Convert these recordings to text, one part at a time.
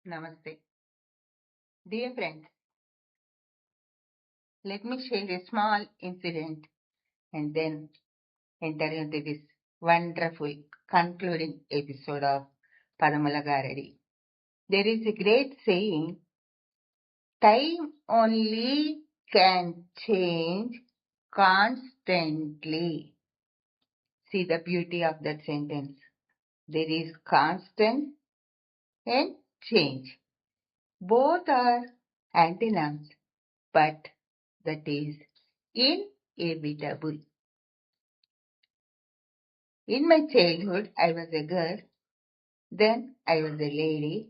Namaste. Dear friends, let me share a small incident and then enter into this wonderful concluding episode of Padamala Garadi. There is a great saying, time only can change constantly. See the beauty of that sentence. There is constant and change. Both are antonyms, but that is inevitable. In my childhood, I was a girl, then I was a lady,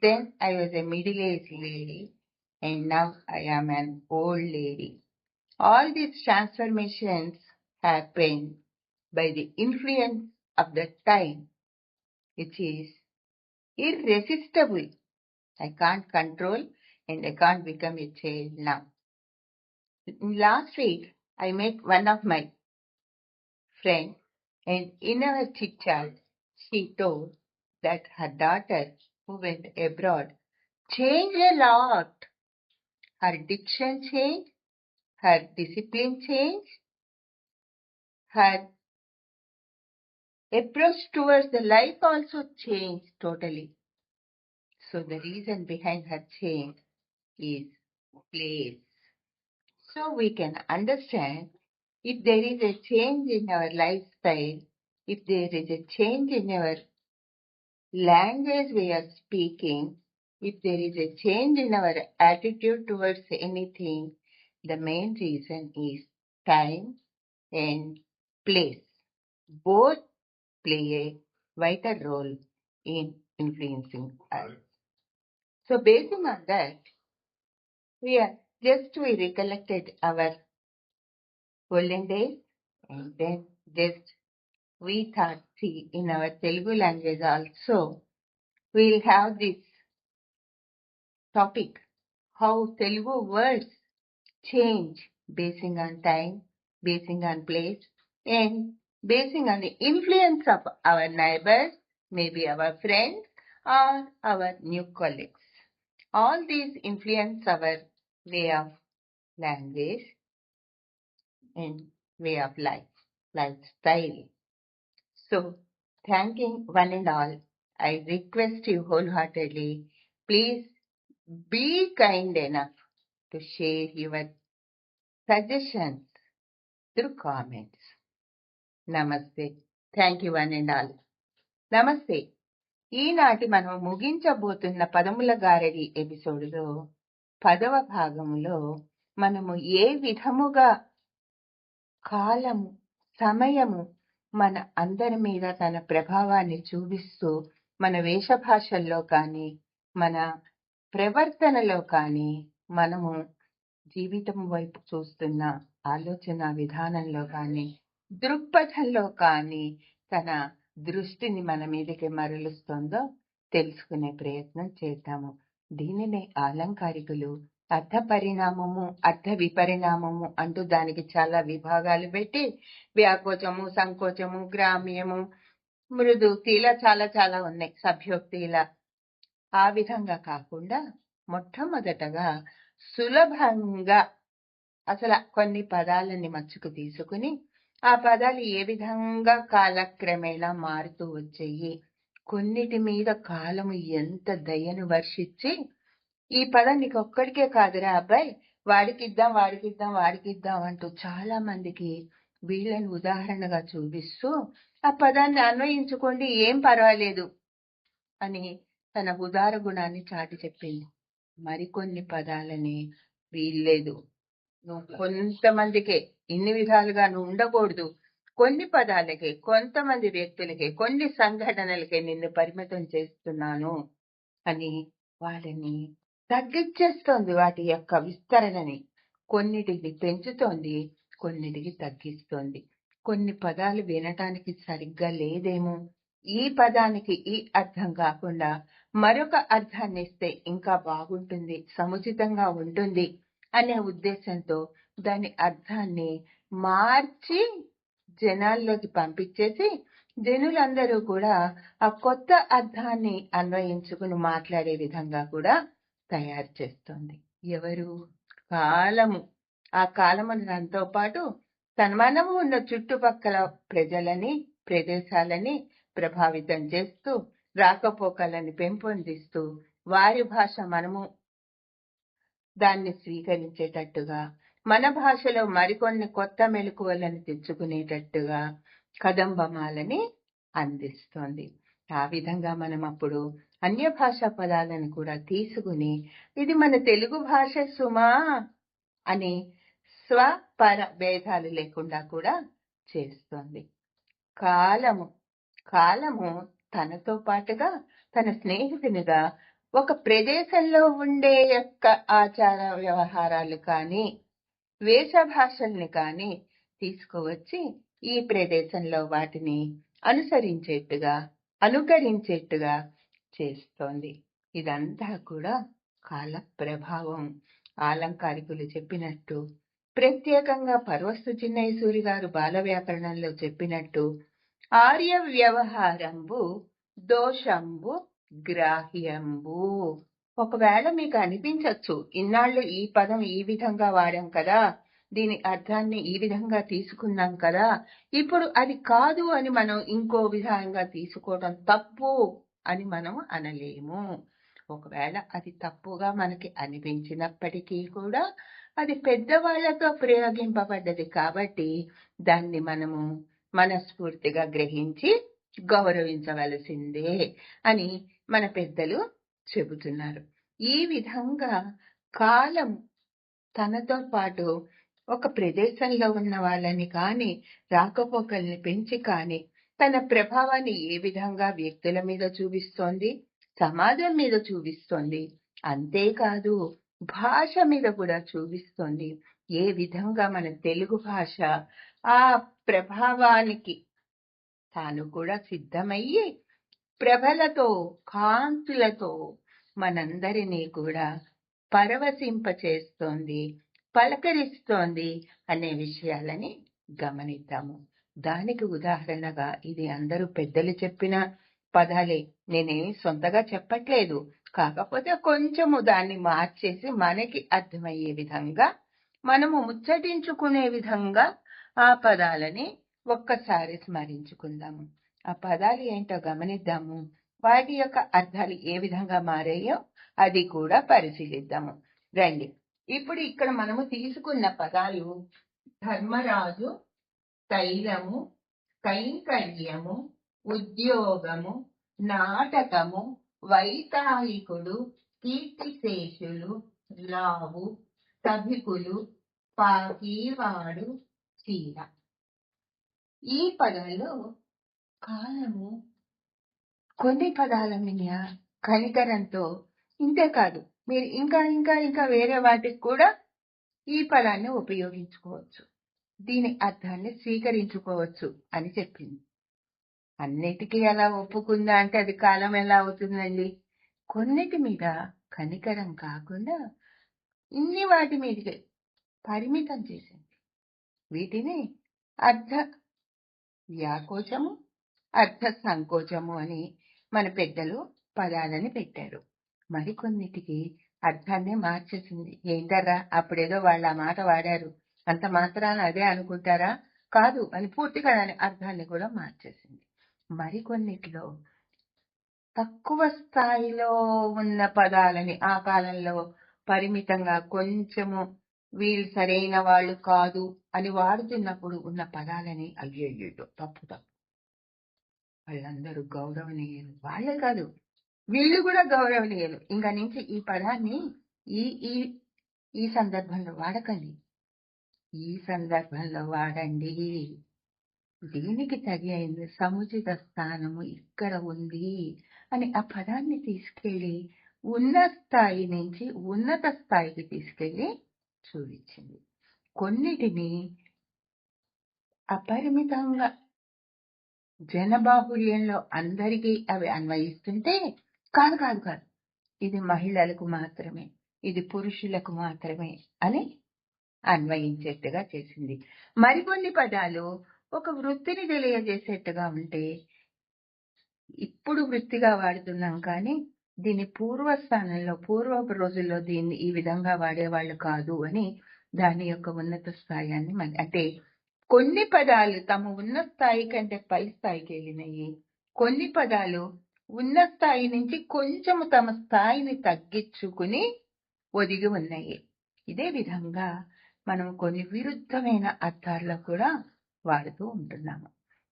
then I was a middle-aged lady, and now I am an old lady. All these transformations happen by the influence of the time, which is irresistible. I can't control and I can't become a child now. Last week, I met one of my friends, and in our chit chat, she told that her daughter, who went abroad, changed a lot. Her diction changed, her discipline changed, her approach towards the life also changed totally. So the reason behind her change is place. So we can understand if there is a change in our lifestyle, if there is a change in our language we are speaking, if there is a change in our attitude towards anything, the main reason is time and place. Both play a vital role in influencing us. So based on that, we recollected our golden days, and then just we thought, see, in our Telugu language also, we'll have this topic, how Telugu words change basing on time, basing on place, and basing on the influence of our neighbors, maybe our friends, or our new colleagues. All these influence our way of language and way of life, lifestyle. So, thanking one and all, I request you wholeheartedly, please be kind enough to share your suggestions through comments. నమస్తే. Thank you one and all. నమస్తే. ఈనాటి మనం ముగించబోతున్న పదముల గారడి ఎపిసోడ్లో 10వ భాగంలో మనము ఏ విధముగా కాలము, సమయము మన అందరి మీద తన ప్రభావాన్ని చూపిస్తూ మన వేషభాషల్లో కానీ, మన ప్రవర్తనలో కానీ, మనము జీవితం వైపు చూస్తున్న ఆలోచన విధానంలో కానీ, దృక్పథంలో కానీ తన దృష్టిని మన మీదకి మరలుస్తుందో తెలుసుకునే ప్రయత్నం చేద్దాము. దీనినే ఆలంకారికులు అర్థ పరిణామము, అర్థ విపరిణామము అంటూ దానికి చాలా విభాగాలు పెట్టి వ్యాకోచము, సంకోచము, గ్రామ్యము, మృదుక్తి ఇలా చాలా చాలా ఉన్నాయి, సభ్యోక్తి ఇలా. ఆ విధంగా కాకుండా మొట్టమొదటగా సులభంగా అసలు కొన్ని పదాలని మచ్చుకు తీసుకుని ఆ పదాలు ఏ విధంగా కాలక్రమేణా మారుతూ వచ్చాయి, కొన్నిటి మీద కాలము ఎంత దయను వర్షించి ఈ పదం నీకు ఒక్కడికే కాదురా అబ్బాయి, వాడికిద్దాం అంటూ చాలా మందికి వీళ్ళని ఉదాహరణగా చూపిస్తూ ఆ పదాన్ని అన్వయించుకోండి, ఏం పర్వాలేదు అని తన ఉదార గుణాన్ని చాటి చెప్పింది. మరికొన్ని పదాలని వీల్లేదు, నువ్వు కొంతమందికే ఇన్ని విధాలుగా నువ్వు ఉండకూడదు, కొన్ని పదాలకే, కొంతమంది వ్యక్తులకే, కొన్ని సంఘటనలకే నిన్ను పరిమితం చేస్తున్నాను అని వాళ్ళని తగ్గించేస్తోంది. వాటి యొక్క విస్తరణని కొన్నిటికి పెంచుతోంది, కొన్నిటికి తగ్గిస్తోంది. కొన్ని పదాలు వినటానికి సరిగ్గా లేదేమో, ఈ పదానికి ఈ అర్థం కాకుండా మరొక అర్థాన్ని ఇస్తే ఇంకా బాగుంటుంది, సముచితంగా ఉంటుంది అనే ఉద్దేశంతో దాని అర్థాన్ని మార్చి జనాల్లోకి పంపించేసి జనులందరూ కూడా ఆ కొత్త అర్థాన్ని అన్వయించుకుని మాట్లాడే విధంగా కూడా తయారు చేస్తుంది. ఎవరు? కాలము. ఆ కాలము దాంతో పాటు మనము ఉన్న చుట్టుపక్కల ప్రజలని, ప్రదేశాలని ప్రభావితం చేస్తూ, రాకపోకలని పెంపొందిస్తూ, వారి భాష మనము దాన్ని స్వీకరించేటట్టుగా, మన భాషలో మరికొన్ని కొత్త మెలకువలను తెచ్చుకునేటట్టుగా కదంబమాలని అందిస్తోంది. ఆ విధంగా మనం అప్పుడు అన్య భాషా పదాలను కూడా తీసుకుని ఇది మన తెలుగు భాష సుమా అని స్వపర భేదాలు లేకుండా కూడా చేస్తోంది. కాలము తనతో పాటుగా తన స్నేహితునిగా ఒక ప్రదేశంలో ఉండే యొక్క ఆచార వ్యవహారాలు కానీ వేషభాషల్ని కానీ తీసుకువచ్చి ఈ ప్రదేశంలో వాటిని అనుకరించేట్టుగా చేస్తోంది. ఇదంతా కూడా కాల ప్రభావం. ఆలంకారికులు చెప్పినట్టు, ప్రత్యేకంగా పర్వస్తు చిన్నయ్య సూరి గారు బాల వ్యాకరణంలో చెప్పినట్టు, ఆర్య వ్యవహారంబు దోషంబు గ్రాహ్యంబు. ఒకవేళ మీకు అనిపించవచ్చు, ఇన్నాళ్ళు ఈ పదం ఈ విధంగా వాడాం కదా, దీని అర్థాన్ని ఈ విధంగా తీసుకున్నాం కదా, ఇప్పుడు అది కాదు అని మనం ఇంకో విధంగా తీసుకోవడం తప్పు అని మనం అనలేము. ఒకవేళ అది తప్పుగా మనకి అనిపించినప్పటికీ కూడా అది పెద్దవాళ్లతో ప్రయోగింపబడ్డది కాబట్టి దాన్ని మనము మనస్ఫూర్తిగా గ్రహించి గౌరవించవలసిందే అని మన పెద్దలు చెబుతున్నారు. ఈ విధంగా కాలం తనతో పాటు ఒక ప్రదేశంలో ఉన్న వాళ్ళని కానీ, రాకపోకల్ని పెంచి కానీ తన ప్రభావాన్ని ఏ విధంగా వ్యక్తుల మీద చూపిస్తోంది, సమాజం మీద చూపిస్తోంది, అంతేకాదు భాష మీద కూడా చూపిస్తోంది. ఏ విధంగా మన తెలుగు భాష ఆ ప్రభావానికి తాను కూడా సిద్ధమయ్యి ప్రభలతో, కాంతులతో మనందరినీ కూడా పరవశింపచేస్తోంది, పలకరిస్తోంది అనే విషయాలని గమనిద్దాము. దానికి ఉదాహరణగా ఇది అందరూ పెద్దలు చెప్పిన పదాలే, నేనేమి సొంతగా చెప్పట్లేదు. కాకపోతే కొంచెము దాన్ని మార్చేసి మనకి అర్థమయ్యే విధంగా, మనము ముచ్చటించుకునే విధంగా ఆ పదాలని ఒక్కసారి స్మరించుకుందాము. ఆ పదాలు ఏంటో గమనిద్దాము. వాటి యొక్క అర్థాలు ఏ విధంగా మారాయో అది కూడా పరిశీలిద్దాము. రండి. ఇప్పుడు ఇక్కడ మనము తీసుకున్న పదాలు ధర్మరాజు, తైలము, కైంకర్యము, ఉద్యోగము, నాటకము, వైతాళికుడు, కీర్తిశేషులు, లావు, సభికులు, పాకీవాడు, చీర. ఈ పదాలు కాలము కొన్ని పదాల మీద కనికరంతో, ఇంతేకాదు మీరు ఇంకా ఇంకా ఇంకా వేరే వాటికి కూడా ఈ పదాన్ని ఉపయోగించుకోవచ్చు, దీని అర్థాన్ని స్వీకరించుకోవచ్చు అని చెప్పింది. అన్నిటికీ ఎలా ఒప్పుకుందా అంటే అది కాలం ఎలా అవుతుందండి? కొన్నిటి మీద కనికరం కాకుండా ఇన్ని వాటి మీదకి పరిమితం చేసింది. వీటిని అర్థ వ్యాకోచము, అర్థ సంకోచము అని మన పెద్దలు పదాలని పెట్టారు. మరికొన్నిటికి అర్థాన్ని మార్చేసింది. ఏంటరా అప్పుడేదో వాళ్ళు ఆ మాట వాడారు, అంత మాత్రాన అదే అనుకుంటారా? కాదు అని పూర్తిగా దాని అర్థాన్ని కూడా మార్చేసింది. మరికొన్నిటిలో తక్కువ స్థాయిలో ఉన్న పదాలని ఆ కాలంలో పరిమితంగా కొంచెము వీళ్ళు సరైన వాళ్ళు కాదు అని వాడుతున్నప్పుడు ఉన్న పదాలని అయ్యో తప్పు, వాళ్ళందరూ గౌరవనీయులు, వాళ్ళే కాదు వీళ్ళు కూడా గౌరవనీయులు, ఇంకా నుంచి ఈ పదాన్ని ఈ ఈ ఈ సందర్భంలో వాడకండి, ఈ సందర్భంలో వాడండి, దీనికి తగిన సముచిత స్థానము ఇక్కడ ఉంది అని ఆ పదాన్ని తీసుకెళ్లి ఉన్న స్థాయి నుంచి ఉన్నత స్థాయికి తీసుకెళ్లి చూపించింది. కొన్నిటిని అపరిమితంగా జనబాహుళ్యంలో అందరికీ అవి అన్వయిస్తుంటే కాదు ఇది మహిళలకు మాత్రమే, ఇది పురుషులకు మాత్రమే అని అన్వయించేట్టుగా చేసింది. మరికొన్ని పదాలు ఒక వృత్తిని తెలియజేసేట్టుగా ఉంటే, ఇప్పుడు వృత్తిగా వాడుతున్నాం కానీ దీని పూర్వస్థానంలో పూర్వపు రోజుల్లో దీన్ని ఈ విధంగా వాడేవాళ్ళు కాదు అని దాని యొక్క ఉన్నత స్థాయిని అంటే కొన్ని పదాలు తమ ఉన్న స్థాయి కంటే పై స్థాయికి వెళ్ళినాయి. కొన్ని పదాలు ఉన్న స్థాయి నుంచి కొంచెము తమ స్థాయిని తగ్గించుకుని ఒదిగి ఉన్నాయి. ఇదే విధంగా మనం కొన్ని విరుద్ధమైన అర్థాల్లో కూడా వాడుతూ ఉంటున్నాము.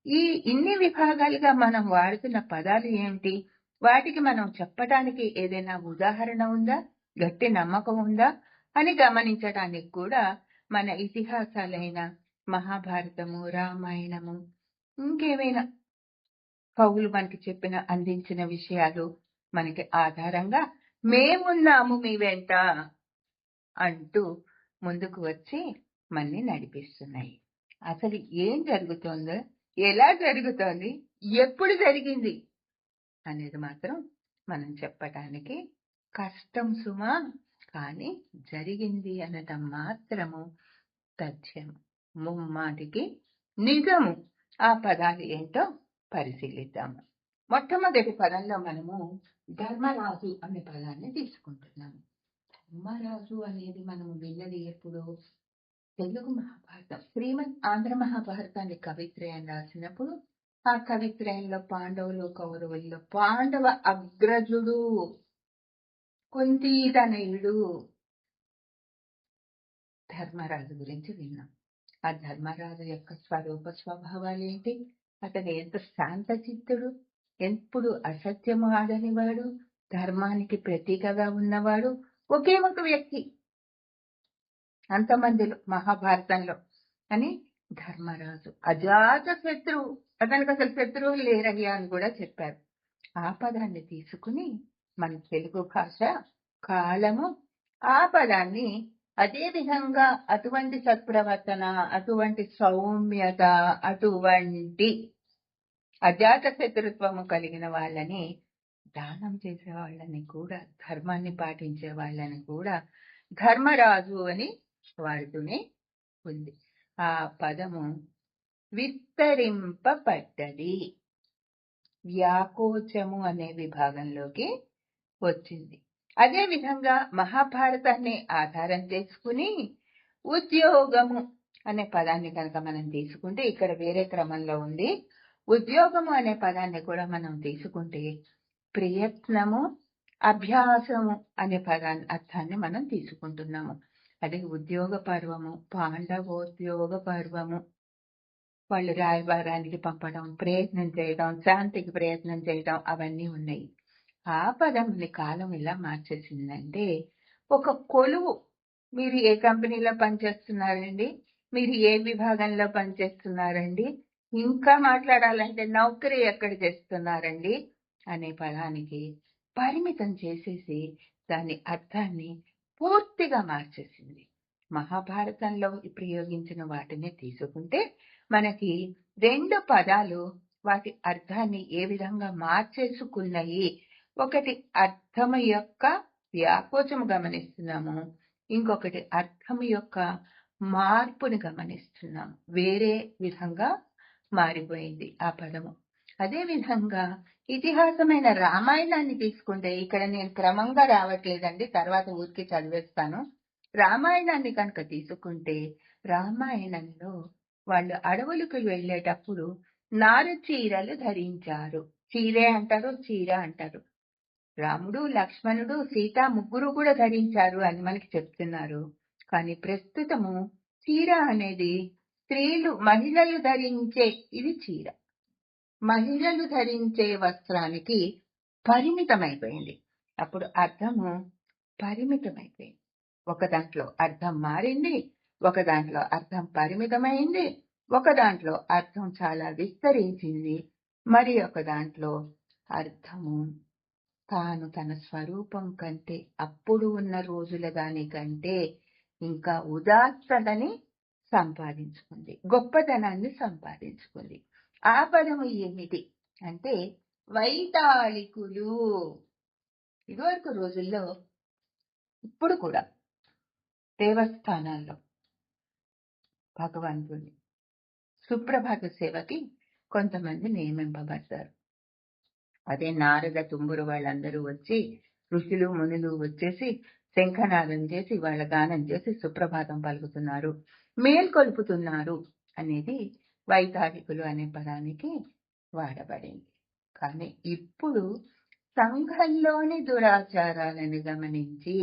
ఈ ఇన్ని విభాగాలుగా మనం వాడుతున్న పదాలు ఏమిటి? వాటికి మనం చెప్పడానికి ఏదైనా ఉదాహరణ ఉందా? గట్టి నమ్మకం ఉందా? అని గమనించడానికి కూడా మన ఇతిహాసాలైన మహాభారతము, రామాయణము, ఇంకేమైనా కవులు మనకి అందించిన విషయాలు మనకి ఆధారంగా మేమున్నాము మీ వెంట అంటూ ముందుకు వచ్చి మనని నడిపిస్తున్నాయి. అసలు ఏం జరుగుతోందో, ఎలా జరుగుతోంది, ఎప్పుడు జరిగింది అనేది మాత్రం మనం చెప్పటానికి కష్టం సుమా. కానీ జరిగింది అనటం మాత్రము తథ్యం, ముమ్మాటికి నిజము. ఆ పదాలు ఏంటో పరిశీలిద్దాము. మొట్టమొదటి పదంలో మనము ధర్మరాజు అనే పదాన్ని తీసుకుంటున్నాము. ధర్మరాజు అనేది మనము విన్నది ఎప్పుడు? తెలుగు మహాభారతం, శ్రీమద్ ఆంధ్ర మహాభారతాన్ని కవిత్రయం రాసినప్పుడు ఆ కవిత్రయంలో పాండవులు కౌరవుల్లో పాండవ అగ్రజుడు కుంతీతనయుడు ధర్మరాజు గురించి విన్నాం. ఆ ధర్మరాజు యొక్క స్వరూప స్వభావాలు ఏంటి? అతను ఎంత శాంతచిత్తుడు, ఎప్పుడు అసత్యము ఆడనివాడు, ధర్మానికి ప్రతీకగా ఉన్నవాడు, ఒకే ఒక వ్యక్తి అంతమందిలో మహాభారతంలో అని ధర్మరాజు. అజాత శత్రువు, అతనికి అసలు శత్రువులు లేరయ్యా అని కూడా చెప్పారు. ఆ పదాన్ని తీసుకుని మన తెలుగు భాష కాలము ఆ పదాన్ని అదే విధంగా అటువంటి సత్ప్రవర్తన, అటువంటి సౌమ్యత, అటువంటి అజాత శత్రుత్వము కలిగిన వాళ్ళని, దానం చేసే వాళ్ళని కూడా, ధర్మాన్ని పాటించే వాళ్ళని కూడా ధర్మరాజు అని వాడుతూనే ఉంది. ఆ పదము విస్తరింపబడ్డది, వ్యాకోచము అనే విభాగంలోకి వచ్చింది. అదే విధంగా మహాభారతాన్ని ఆధారం చేసుకుని ఉద్యోగము అనే పదాన్ని కనుక మనం తీసుకుంటే, ఇక్కడ వేరే క్రమంలో ఉంది. ఉద్యోగము అనే పదాన్ని కూడా మనం తీసుకుంటే ప్రయత్నము, అభ్యాసము అనే పదాన్ని అర్థాన్ని మనం తీసుకుంటున్నాము. అదే ఉద్యోగ పర్వము, పాండవోద్యోగ పర్వము, వాళ్ళు రాయబారానికి పంపడం, ప్రయత్నం చేయడం, శాంతికి ప్రయత్నం చేయడం, అవన్నీ ఉన్నాయి. ఆ పదంని కాలం ఎలా మార్చేసిందంటే, ఒక కొలువు, మీరు ఏ కంపెనీలో పనిచేస్తున్నారండి, మీరు ఏ విభాగంలో పనిచేస్తున్నారండి, ఇంకా మాట్లాడాలంటే నౌకరీ ఎక్కడ చేస్తున్నారండి అనే పదానికి పరిమితం చేసేసి దాని అర్థాన్ని పూర్తిగా మార్చేసింది. మహాభారతంలో ప్రయోగించిన వాటిని తీసుకుంటే మనకి రెండు పదాలు వాటి అర్థాన్ని ఏ విధంగా మార్చేసుకున్నాయి. ఒకటి అర్థం యొక్క వ్యాకోచము గమనిస్తున్నాము, ఇంకొకటి అర్థం యొక్క మార్పుని గమనిస్తున్నాము. వేరే విధంగా మారిపోయింది ఆ పదము. అదే విధంగా ఇతిహాసమైన రామాయణాన్ని తీసుకుంటే, ఇక్కడ నేను క్రమంగా రావట్లేదండి, తర్వాత ఊరికి చదివేస్తాను. రామాయణాన్ని కనుక తీసుకుంటే, రామాయణంలో వాళ్ళు అడవులకు వెళ్ళేటప్పుడు నారు చీరలు ధరించారు. చీరే అంటారు, చీర అంటారు. రాముడు, లక్ష్మణుడు, సీత ముగ్గురు కూడా ధరించారు అని మనకి చెప్తున్నారు. కానీ ప్రస్తుతము చీర అనేది స్త్రీలు, మహిళలు ధరించే, ఇది చీర, మహిళలు ధరించే వస్త్రానికి పరిమితమైపోయింది. అప్పుడు అర్థము పరిమితమైపోయింది. ఒక దాంట్లో అర్థం మారింది, ఒక దాంట్లో అర్థం పరిమితమైంది, ఒక దాంట్లో అర్థం చాలా విస్తరించింది, మరి ఒక దాంట్లో అర్థము తాను తన స్వరూపం కంటే, అప్పుడు ఉన్న రోజుల దానికంటే ఇంకా ఉదాత్తతని సంపాదించుకుంది, గొప్పతనాన్ని సంపాదించుకుంది. ఆ పదము ఏమిటి అంటే వైతాళికులు. ఇదివరకు రోజుల్లో, ఇప్పుడు కూడా దేవస్థానాల్లో భగవంతుని సుప్రభాత సేవకి కొంతమంది నియమింపబడతారు. అదే నారద తుంబురు వాళ్ళందరూ వచ్చి ఋషులు మునులు వచ్చేసి శంఖనాదం చేసి వాళ్ళ గానం చేసి సుప్రభాతం పలుకుతున్నారు, మేల్కొల్పుతున్నారు అనేది వైతాళికులు అనే పదానికి వాడబడింది. కానీ ఇప్పుడు సంఘంలోని దురాచారాలను గమనించి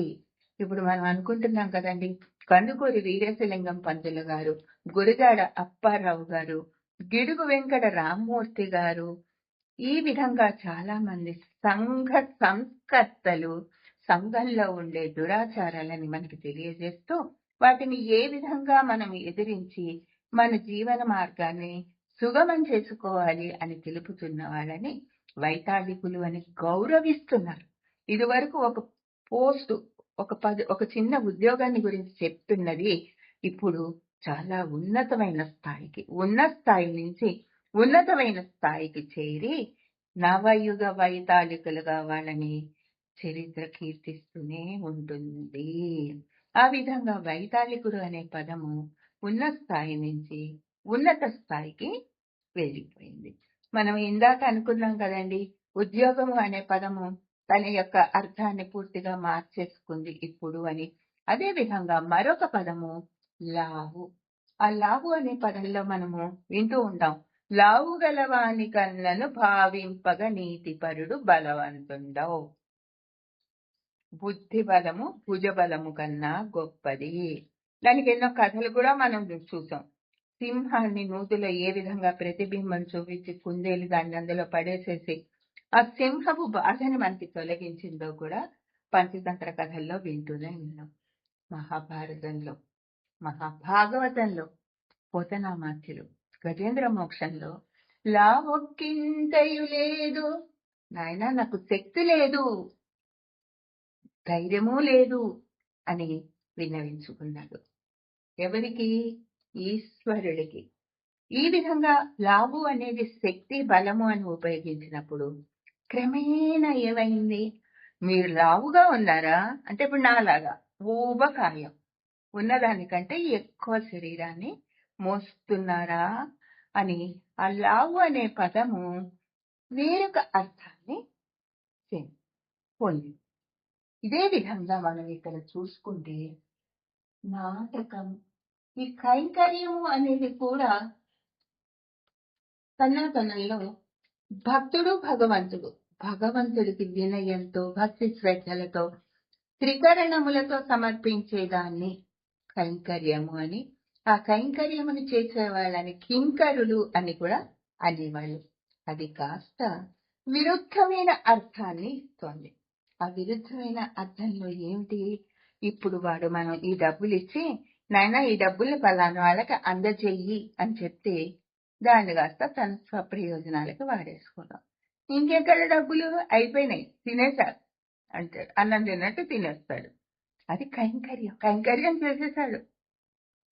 ఇప్పుడు మనం అనుకుంటున్నాం కదండి, కందుకూరి వీరేశలింగం పంతులు గారు, గురజాడ అప్పారావు గారు, గిడుగు వెంకట రామ్మూర్తి గారు, ఈ విధంగా చాలా మంది సంఘ సంస్కర్తలు సంఘంలో ఉండే దురాచారాలని మనకి తెలియజేస్తూ వాటిని ఏ విధంగా మనం ఎదిరించి మన జీవన మార్గాన్ని సుగమం చేసుకోవాలి అని తెలుపుతున్న వాళ్ళని వైతాళికులు అని గౌరవిస్తున్నారు. ఇదివరకు ఒక పోస్టు ఒక చిన్న ఉద్యోగాన్ని గురించి చెప్తున్నది ఇప్పుడు చాలా ఉన్నతమైన స్థాయికి చేరి నవయుగ వైతాళికులుగా వాళ్ళని చరిత్ర కీర్తిస్తూనే ఉంటుంది. ఆ విధంగా వైతాళికుడు అనే పదము ఉన్న స్థాయి నుంచి ఉన్నత స్థాయికి వెళ్ళిపోయింది. మనం ఇందాక అనుకున్నాం కదండి, ఉద్యోగము అనే పదము తన యొక్క అర్థాన్ని పూర్తిగా మార్చేసుకుంది ఇప్పుడు అని. అదే విధంగా మరొక పదము లావు. ఆ లావు అనే పదంలో మనము వింటూ ఉంటాం, లావు గలవాని కన్నను భావింపగ నీతిపరుడు బలవంతుండవు. బుద్ధి బలము భుజబలము కన్నా గొప్పది. దానికి ఎన్నో కథలు కూడా మనం చూసాం. సింహాన్ని నూతిలో ఏ విధంగా ప్రతిబింబం చూపించి కుందేలు దాన్ని అందులో పడేసేసి ఆ సింహపు బాధని మనకి తొలగించిందో కూడా పంచతంత్ర కథల్లో వింటూనే ఉన్నాం. మహాభారతంలో, మహాభాగవతంలో, పోతనామాత్యులు, గజేంద్ర మోక్షంలో లావొక్కింతయు లేదు నాయన, నాకు శక్తి లేదు, ధైర్యము లేదు అని విన్నవించుకున్నాడు. ఎవరికి? ఈశ్వరుడికి. ఈ విధంగా లావు అనేది శక్తి బలము అని ఉపయోగించినప్పుడు క్రమేణా ఏమైంది? మీరు లావుగా ఉన్నారా అంటే ఇప్పుడు నాలాగా ఊబకాయం ఉన్నదానికంటే ఎక్కువ శరీరాన్ని మోస్తున్నారా అని ఆ లావు అనే పదము వేరొక అర్థాన్ని పొంది. ఇదే విధంగా మనం ఇక్కడ చూసుకుంటే నాటకం, ఈ కైంకర్యము అనేది కూడా సనాతనంలో భక్తుడు భగవంతుడికి వినయంతో భక్తి శ్రద్ధలతో త్రికరణములతో సమర్పించేదాన్ని కైంకర్యము అని, ఆ కైంకర్యమును చేసే వాళ్ళని కింకరులు అని కూడా అనేవాళ్ళు. అది కాస్త విరుద్ధమైన అర్థాన్ని ఇస్తోంది. ఆ విరుద్ధమైన అర్థంలో ఏమిటి? ఇప్పుడు వాడు మనం ఈ డబ్బులు ఇచ్చి నాయనా ఈ డబ్బులు పలానా వాళ్ళకి అందజెయ్యి అని చెప్తే దాన్ని కాస్త తన స్వప్రయోజనాలకు వాడేసుకున్నాం. ఇంకెక్కడ డబ్బులు అయిపోయినాయి, తినేశాడు అంటాడు. అన్నం తిన్నట్టు తినేస్తాడు. అది కైంకర్యం చేసేశాడు.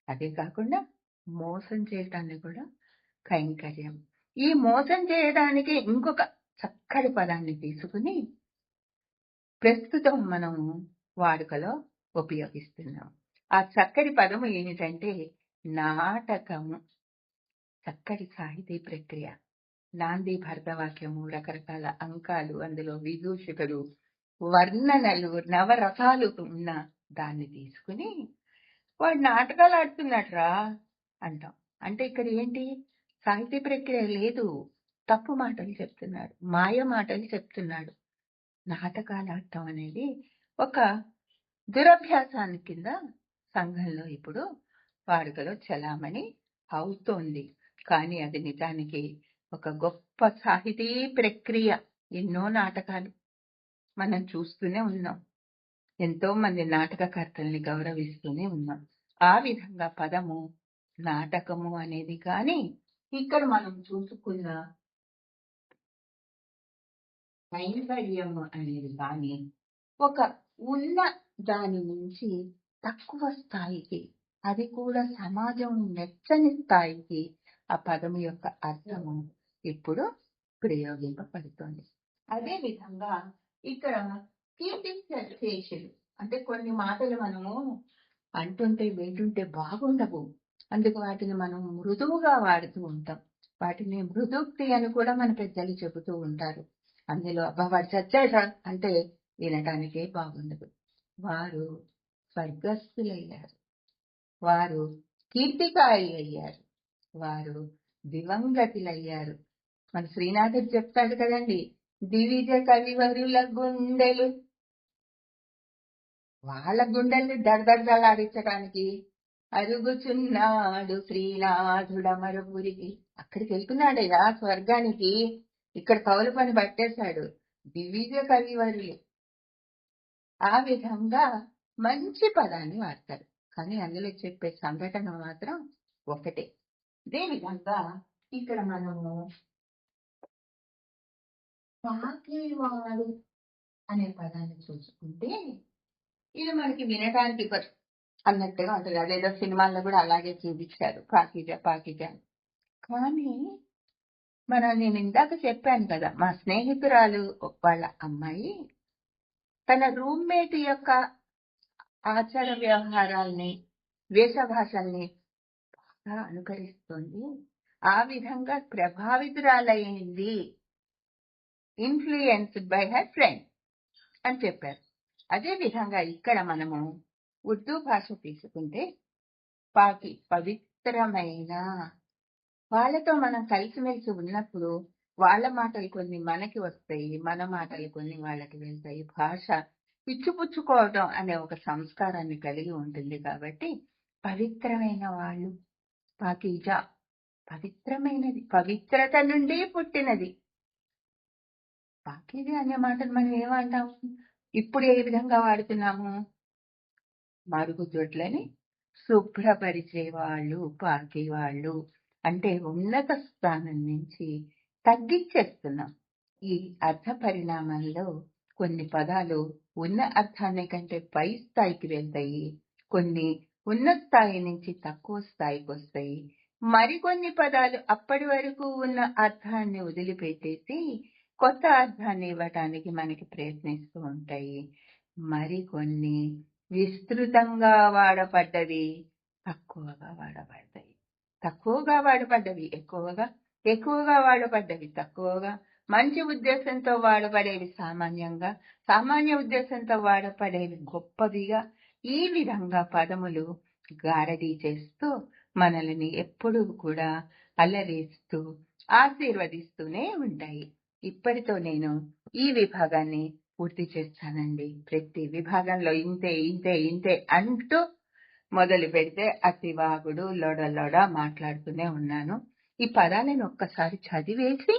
అదే కాకుండా మోసం చేయటాన్ని కూడా కైంకర్యం. ఈ మోసం చేయడానికి ఇంకొక చక్కటి పదాన్ని తీసుకుని ప్రస్తుతం మనం వాడుకలో ఉపయోగిస్తున్నాం. ఆ చక్కటి పదము ఏమిటంటే నాటకము. చక్కటి సాహితీ ప్రక్రియ, నాంది భరతవాక్యము, రకరకాల అంకాలు, అందులో విదూషికలు, వర్ణనలు, నవరసాలు ఉన్న దాన్ని తీసుకుని వాడు నాటకాలు ఆడుతున్నట్రా అంటాం. అంటే ఇక్కడ ఏంటి? సాహితీ ప్రక్రియ లేదు, తప్పు మాటలు చెప్తున్నాడు, మాయ మాటలు చెప్తున్నాడు. నాటకాలు ఆడటం అనేది ఒక దురభ్యాసాన్ని కింద సంఘంలో ఇప్పుడు వాడుకలో చలామణి అవుతోంది. కానీ అది నిజానికి ఒక గొప్ప సాహితీ ప్రక్రియ. ఎన్నో నాటకాలు మనం చూస్తూనే ఉన్నాం, ఎంతో మంది నాటకకర్తల్ని గౌరవిస్తూనే ఉన్నాం. ఆ విధంగా పదము నాటకము అనేది కానీ ఇక్కడ మనం చూసుకున్న కైంకర్యము అనేది కానీ ఒక ఉన్న దాని నుంచి తక్కువ స్థాయికి, అది కూడా సమాజం మెచ్చని స్థాయికి ఆ పదము యొక్క అర్థము ఇప్పుడు ప్రయోగింపబడుతోంది. అదే విధంగా ఇక్కడ కీర్తిశేషులు అంటే కొన్ని మాటలు మనము అంటుంటే వింటుంటే బాగుండవు, అందుకు వాటిని మనం మృదువుగా వాడుతూ ఉంటాం. వాటిని మృదుక్తి అని కూడా మన పెద్దలు చెబుతూ ఉంటారు. అందులో అబ్బా వాడు చచ్చాడు అంటే వినటానికే బాగుండదు. వారు స్వర్గస్థులయ్యారు, వారు కీర్తికారి అయ్యారు, వారు దివంగతులయ్యారు. మన శ్రీనాథుడు చెప్తాడు కదండి, దివిజ కవివరుల గుండెలు, వాళ్ళ గుండెల్ని దడదడలాడించడానికి అరుగుచున్నాడు శ్రీనాథుడమరుపురికి. అక్కడికి వెళ్తున్నాడయ్యా స్వర్గానికి, ఇక్కడ కవుల పని పట్టేశాడు. దివిజ కవివరులు ఆ విధంగా మంచి పదాన్ని వాడతారు. కానీ అందులో చెప్పే సంఘటన మాత్రం ఒకటే. ఇదే విధంగా ఇక్కడ మనము పాకేవాడు అనే పదాన్ని చూసుకుంటే ఇది మనకి వినడానికి అన్నట్టుగా ఉంటుంది. అదేదో సినిమాల్లో కూడా అలాగే చూపించారు, పాకిజ పాకిజ. కానీ నేను ఇందాక చెప్పాను కదా, మా స్నేహితురాలు వాళ్ళ అమ్మాయి తన రూమ్మేట్ యొక్క ఆచార వ్యవహారాల్ని, వేషభాషల్ని బాగా అనుకరిస్తుంది. ఆ విధంగా ప్రభావితురాలైంది, ఇన్ఫ్లుయెన్స్డ్ బై హర్ ఫ్రెండ్ అని చెప్పారు. అదే విధంగా ఇక్కడ మనము ఉర్దూ భాష తీసుకుంటే పాకి పవిత్రమైన, వాళ్ళతో మనం కలిసిమెలిసి ఉన్నప్పుడు వాళ్ళ మాటలు కొన్ని మనకి వస్తాయి, మన మాటలు కొన్ని వాళ్ళకి వెళ్తాయి. భాష ఇచ్చిపుచ్చుకోవడం అనే ఒక సంస్కారాన్ని కలిగి ఉంటుంది. కాబట్టి పవిత్రమైన వాళ్ళు, పాకీజా పవిత్రమైనది, పవిత్రత నుండి పుట్టినది. పాకీజా అనే మాటను మనం ఏమంటాము? ఇప్పుడు ఏ విధంగా వాడుతున్నాము? మరుగుదొడ్లని శుభ్రపరిచేవాళ్ళు, పాకేవాళ్ళు అంటే ఉన్నత స్థానం నుంచి తగ్గించేస్తున్నాం. ఈ అర్థ పరిణామంలో కొన్ని పదాలు ఉన్న అర్థాన్ని కంటే పై స్థాయికి వెళ్తాయి, కొన్ని ఉన్న స్థాయి నుంచి తక్కువ స్థాయికి వస్తాయి. మరికొన్ని పదాలు అప్పటి వరకు ఉన్న అర్థాన్ని వదిలిపెట్టేసి కొత్త అర్థాన్ని ఇవ్వటానికి మనకి ప్రయత్నిస్తూ ఉంటాయి. మరికొన్ని విస్తృతంగా వాడబడ్డవి తక్కువగా వాడబడతాయి, తక్కువగా వాడబడ్డవి ఎక్కువగా వాడబడ్డవి తక్కువగా, మంచి ఉద్దేశంతో వాడబడేవి సామాన్యంగా, సామాన్య ఉద్దేశంతో వాడబడేవి గొప్పవిగా. ఈ విధంగా పదములు గారడీ చేస్తూ మనల్ని ఎప్పుడూ కూడా అల్లరిస్తూ ఆశీర్వదిస్తూనే ఉంటాయి. ఇప్పటితో నేను ఈ విభాగాన్ని పూర్తి చేస్తానండి. ప్రతి విభాగంలో ఇంతే ఇంతే ఇంతే అంటూ మొదలు పెడితే అతివాగుడు లొడ మాట్లాడుతూనే ఉన్నాను. ఈ పదాలను ఒక్కసారి చదివేసి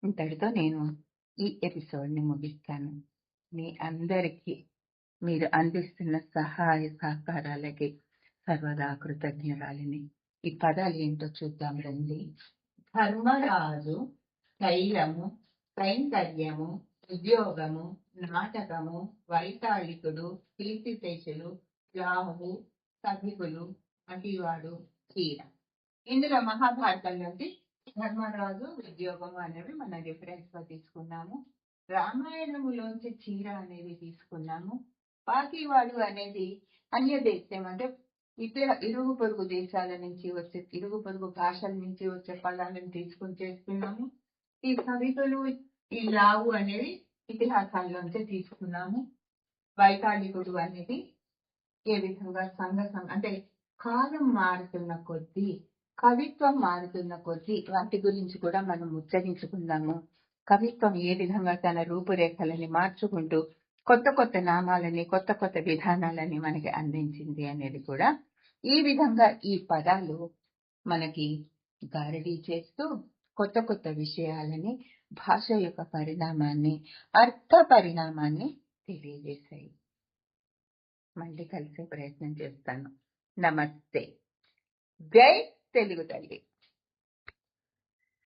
ఇంతటితో నేను ఈ ఎపిసోడ్ని ముగిస్తాను. మీ అందరికీ మీరు అందిస్తున్న సహాయ సహకారాలకి సర్వదా కృతజ్ఞురాలిని. ఈ పదాలు ఏంటో చూద్దాం రండి. ధర్మరాజు, తైలము, కైంకర్యము, ఉద్యోగము, నాటకము, వైతాళికుడు, కీర్తిశేషులు, రాహు, సభికులు, అటివాడు, చీర. ఇందులో మహాభారతం నుండి ధర్మరాజు, ఉద్యోగము అనేవి మన రిఫరెన్స్ గా తీసుకున్నాము. రామాయణములోంచి చీర అనేది తీసుకున్నాము. పాకివాడు అనేది అన్య దేశం, అంటే ఇరుగు పొరుగు దేశాల నుంచి వచ్చే, ఇరుగు పొరుగు భాషల నుంచి వచ్చే పదాలను తీసుకుని చేసుకున్నాము. ఈ కవితలు, ఈ రావు అనేది ఇతిహాసాల్లోంచి తీసుకున్నాము. వైతాళికుడు అనేది ఏ విధంగా అంటే కాలం మారుతున్న కొద్దీ, కవిత్వం మారుతున్న కొద్దీ వాటి గురించి కూడా మనం ఉచ్చరించుకుందాము. కవిత్వం ఏ విధంగా తన రూపురేఖలని మార్చుకుంటూ కొత్త కొత్త నామాలని, కొత్త కొత్త విధానాలని మనకి అందించింది అనేది కూడా ఈ విధంగా ఈ పదాలు మనకి గారడీ చేస్తూ కొత్త కొత్త విషయాలని, భాష యొక్క పరిణామాన్ని, అర్థ పరిణామాన్ని తెలియజేశాయి. మళ్ళీ కలిసే ప్రయత్నం చేస్తాను. నమస్తే. జై తెలుగు తల్లి.